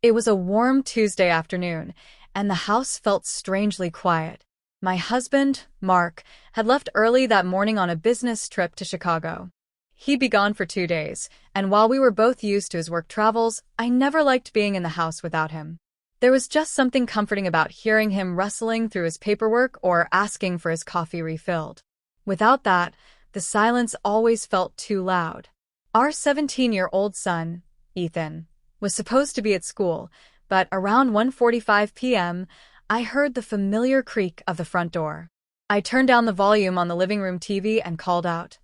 It was a warm Tuesday afternoon, and the house felt strangely quiet. My husband, Mark, had left early that morning on a business trip to Chicago. He'd be gone for 2 days, and while we were both used to his work travels, I never liked being in the house without him. There was just something comforting about hearing him rustling through his paperwork or asking for his coffee refilled. Without that, the silence always felt too loud. Our 17-year-old son, Ethan, was supposed to be at school, but around 1:45 p.m., I heard the familiar creak of the front door. I turned down the volume on the living room TV and called out,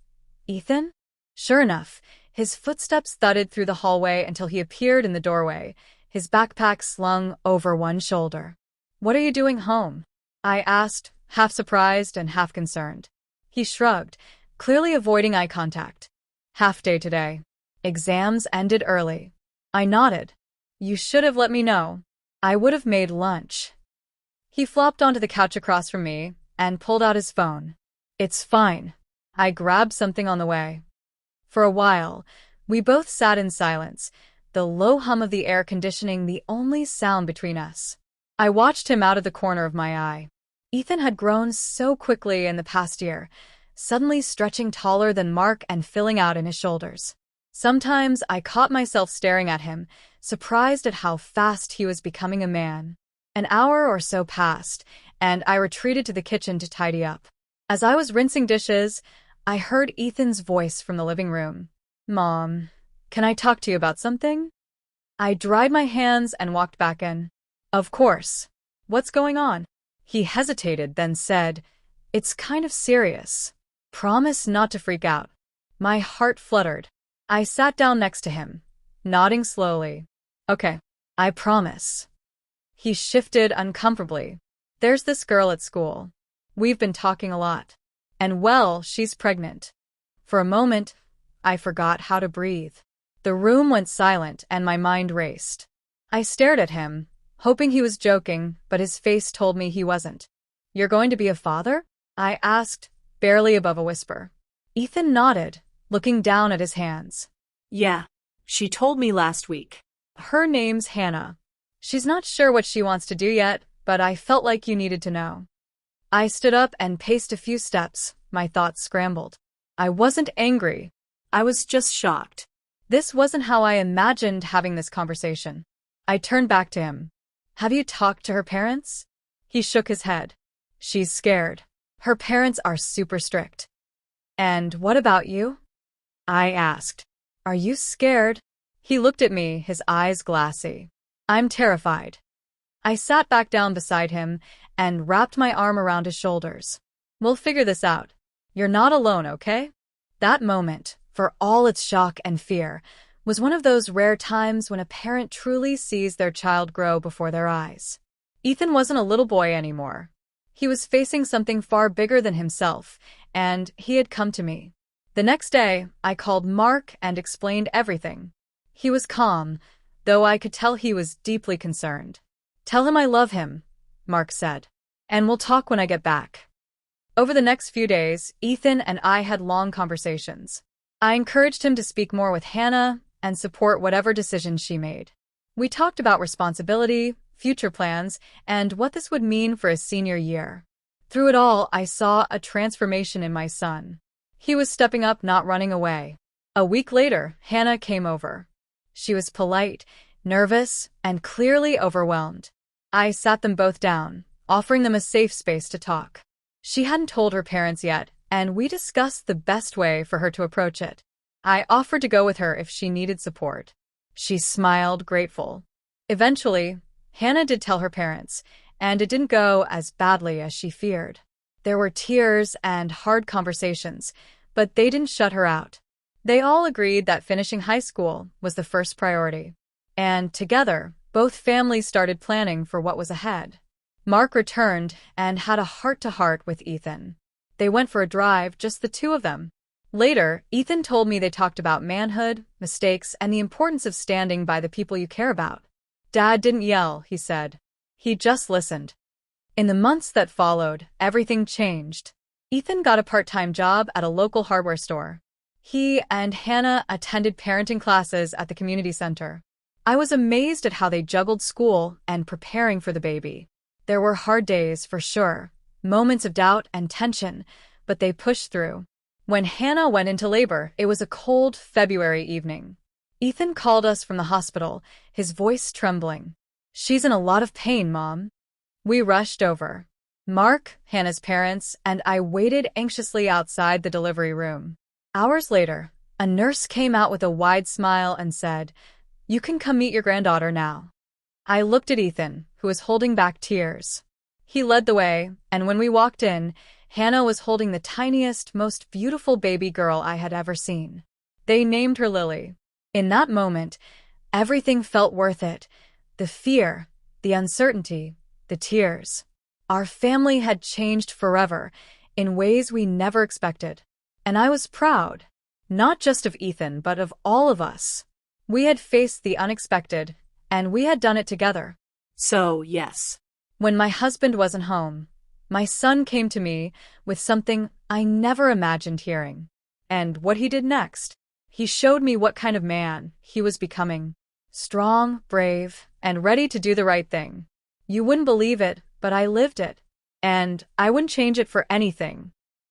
"Ethan?" Sure enough, his footsteps thudded through the hallway until he appeared in the doorway, his backpack slung over one shoulder. "What are you doing home?" I asked, half surprised and half concerned. He shrugged, clearly avoiding eye contact. "Half day today. Exams ended early." I nodded. "You should have let me know. I would have made lunch." He flopped onto the couch across from me and pulled out his phone. "It's fine. I grabbed something on the way." For a while, we both sat in silence, the low hum of the air conditioning the only sound between us. I watched him out of the corner of my eye. Ethan had grown so quickly in the past year, suddenly stretching taller than Mark and filling out in his shoulders. Sometimes I caught myself staring at him, surprised at how fast he was becoming a man. An hour or so passed, and I retreated to the kitchen to tidy up. As I was rinsing dishes, I heard Ethan's voice from the living room. "Mom, can I talk to you about something?" I dried my hands and walked back in. "Of course. What's going on?" He hesitated, then said, "It's kind of serious. Promise not to freak out." My heart fluttered. I sat down next to him, nodding slowly. "Okay, I promise." He shifted uncomfortably. "There's this girl at school. We've been talking a lot. And well, she's pregnant." For a moment, I forgot how to breathe. The room went silent and my mind raced. I stared at him, hoping he was joking, but his face told me he wasn't. "You're going to be a father?" I asked, barely above a whisper. Ethan nodded, looking down at his hands. "Yeah, she told me last week." "Her name's Hannah. She's not sure what she wants to do yet, but I felt like you needed to know." I stood up and paced a few steps, my thoughts scrambled. I wasn't angry. I was just shocked. This wasn't how I imagined having this conversation. I turned back to him. "Have you talked to her parents?" He shook his head. "She's scared. Her parents are super strict." "And what about you?" I asked. "Are you scared?" He looked at me, his eyes glassy. "I'm terrified." I sat back down beside him and wrapped my arm around his shoulders. "We'll figure this out. You're not alone, okay?" That moment, for all its shock and fear, was one of those rare times when a parent truly sees their child grow before their eyes. Ethan wasn't a little boy anymore. He was facing something far bigger than himself, and he had come to me. The next day, I called Mark and explained everything. He was calm, though I could tell he was deeply concerned. "Tell him I love him," Mark said, "and we'll talk when I get back." Over the next few days, Ethan and I had long conversations. I encouraged him to speak more with Hannah and support whatever decisions she made. We talked about responsibility, future plans, and what this would mean for his senior year. Through it all, I saw a transformation in my son. He was stepping up, not running away. A week later, Hannah came over. She was polite, nervous, and clearly overwhelmed. I sat them both down, offering them a safe space to talk. She hadn't told her parents yet, and we discussed the best way for her to approach it. I offered to go with her if she needed support. She smiled, grateful. Eventually, Hannah did tell her parents, and it didn't go as badly as she feared. There were tears and hard conversations, but they didn't shut her out. They all agreed that finishing high school was the first priority. And together, both families started planning for what was ahead. Mark returned and had a heart-to-heart with Ethan. They went for a drive, just the two of them. Later, Ethan told me they talked about manhood, mistakes, and the importance of standing by the people you care about. "Dad didn't yell," he said. "He just listened." In the months that followed, everything changed. Ethan got a part-time job at a local hardware store. He and Hannah attended parenting classes at the community center. I was amazed at how they juggled school and preparing for the baby. There were hard days, for sure, moments of doubt and tension, but they pushed through. When Hannah went into labor, it was a cold February evening. Ethan called us from the hospital, his voice trembling. "She's in a lot of pain, Mom." We rushed over. Mark, Hannah's parents, and I waited anxiously outside the delivery room. Hours later, a nurse came out with a wide smile and said, "You can come meet your granddaughter now." I looked at Ethan, who was holding back tears. He led the way, and when we walked in, Hannah was holding the tiniest, most beautiful baby girl I had ever seen. They named her Lily. In that moment, everything felt worth it. The fear, the uncertainty, the tears. Our family had changed forever, in ways we never expected. And I was proud, not just of Ethan, but of all of us. We had faced the unexpected, and we had done it together. So, yes. When my husband wasn't home, my son came to me with something I never imagined hearing. And what he did next, he showed me what kind of man he was becoming. Strong, brave, and ready to do the right thing. You wouldn't believe it, but I lived it. And I wouldn't change it for anything.